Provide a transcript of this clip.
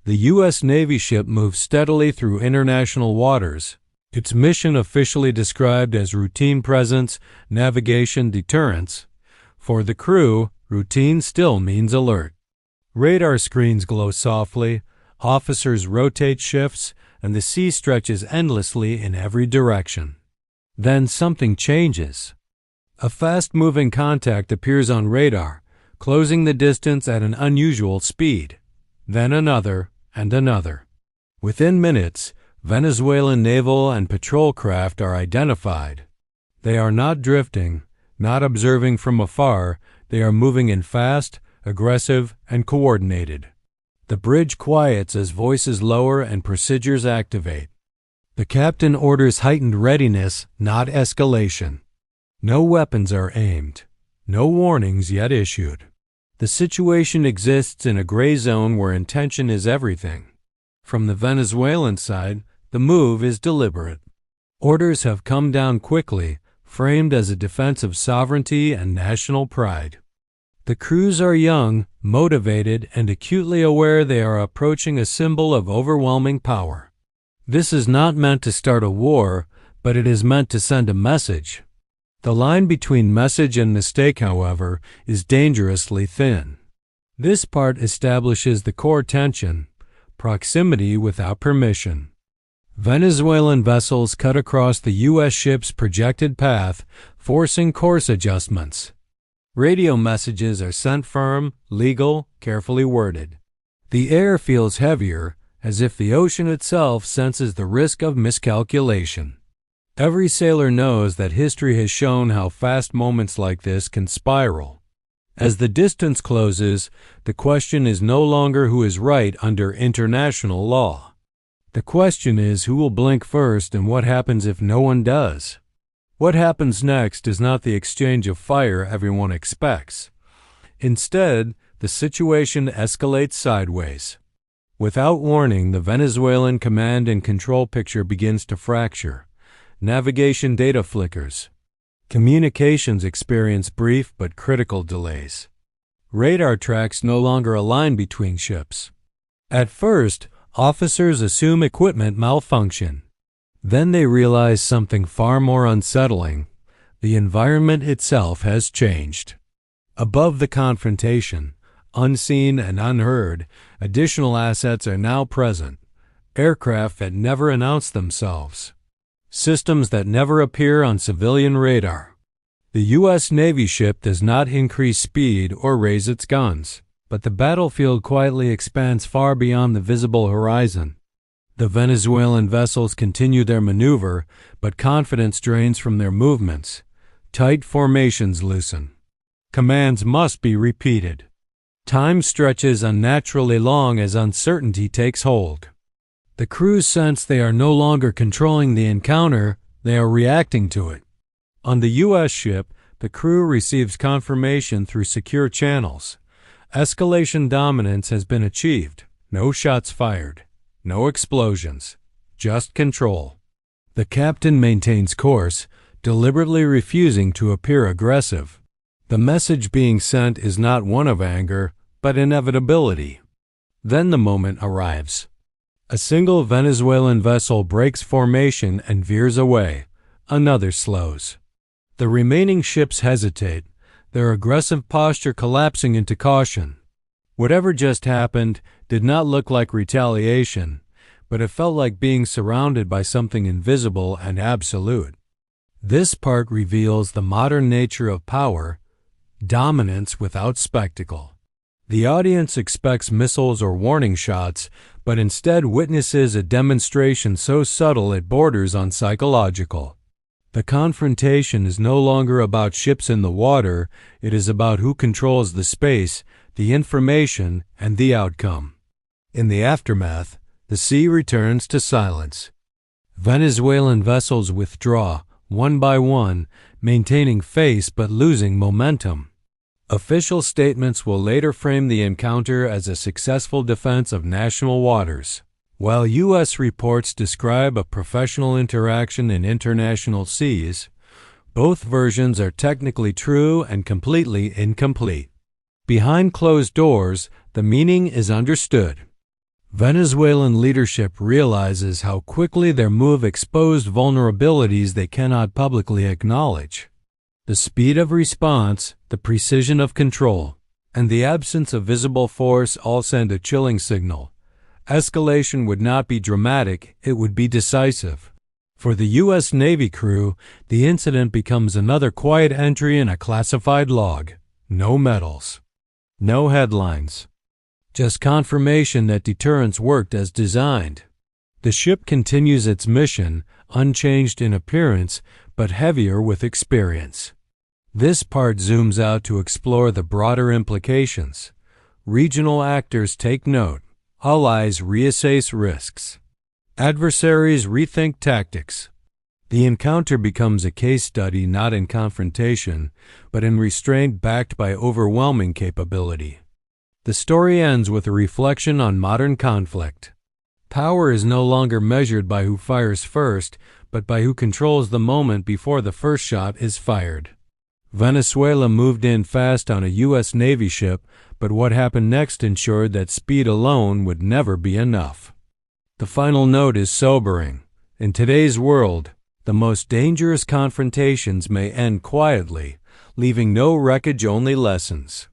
The U.S. Navy ship moves steadily through international waters, its mission officially described as routine presence, navigation, deterrence. For the crew, routine still means alert. Radar screens glow softly, officers rotate shifts, and the sea stretches endlessly in every direction. Then something changes. A fast-moving contact appears on radar, closing the distance at an unusual speed. Then another, and another. Within minutes, Venezuelan naval and patrol craft are identified. They are not drifting, not observing from afar. They are moving in fast, aggressive, and coordinated. The bridge quiets as voices lower and procedures activate. The captain orders heightened readiness, not escalation. No weapons are aimed. No warnings yet issued. The situation exists in a gray zone where intention is everything. From the Venezuelan side, the move is deliberate. Orders have come down quickly, framed as a defense of sovereignty and national pride. The crews are young, motivated, and acutely aware they are approaching a symbol of overwhelming power. This is not meant to start a war, but it is meant to send a message. The line between message and mistake, however, is dangerously thin. This part establishes the core tension: proximity without permission. Venezuelan vessels cut across the U.S. ship's projected path, forcing course adjustments. Radio messages are sent firm, legal, carefully worded. The air feels heavier, as if the ocean itself senses the risk of miscalculation. Every sailor knows that history has shown how fast moments like this can spiral. As the distance closes, the question is no longer who is right under international law. The question is who will blink first and what happens if no one does. What happens next is not the exchange of fire everyone expects. Instead, the situation escalates sideways. Without warning, the Venezuelan command and control picture begins to fracture. Navigation data flickers. Communications experience brief but critical delays. Radar tracks no longer align between ships. At first, officers assume equipment malfunction. Then they realize something far more unsettling. The environment itself has changed. Above the confrontation, unseen and unheard, additional assets are now present. Aircraft that never announce themselves. Systems that never appear on civilian radar. The U.S. Navy ship does not increase speed or raise its guns, but the battlefield quietly expands far beyond the visible horizon. The Venezuelan vessels continue their maneuver, but confidence drains from their movements. Tight formations loosen. Commands must be repeated. Time stretches unnaturally long as uncertainty takes hold. The crews sense they are no longer controlling the encounter, they are reacting to it. On the U.S. ship, the crew receives confirmation through secure channels. Escalation dominance has been achieved. No shots fired. No explosions. Just control. The captain maintains course, deliberately refusing to appear aggressive. The message being sent is not one of anger, but inevitability. Then the moment arrives. A single Venezuelan vessel breaks formation and veers away. Another slows. The remaining ships hesitate, their aggressive posture collapsing into caution. Whatever just happened did not look like retaliation, but it felt like being surrounded by something invisible and absolute. This part reveals the modern nature of power, dominance without spectacle. The audience expects missiles or warning shots, but instead witnesses a demonstration so subtle it borders on psychological. The confrontation is no longer about ships in the water, it is about who controls the space, the information, and the outcome. In the aftermath, the sea returns to silence. Venezuelan vessels withdraw, one by one, maintaining face but losing momentum. Official statements will later frame the encounter as a successful defense of national waters. While U.S. reports describe a professional interaction in international seas, both versions are technically true and completely incomplete. Behind closed doors, the meaning is understood. Venezuelan leadership realizes how quickly their move exposed vulnerabilities they cannot publicly acknowledge. The speed of response, the precision of control, and the absence of visible force all send a chilling signal. Escalation would not be dramatic, it would be decisive. For the U.S. Navy crew, the incident becomes another quiet entry in a classified log. No medals. No headlines. Just confirmation that deterrence worked as designed. The ship continues its mission, unchanged in appearance, but heavier with experience. This part zooms out to explore the broader implications. Regional actors take note. Allies reassess risks. Adversaries rethink tactics. The encounter becomes a case study not in confrontation, but in restraint backed by overwhelming capability. The story ends with a reflection on modern conflict. Power is no longer measured by who fires first, but by who controls the moment before the first shot is fired. Venezuela moved in fast on a U.S. Navy ship, but what happened next ensured that speed alone would never be enough. The final note is sobering. In today's world, the most dangerous confrontations may end quietly, leaving no wreckage, only lessons.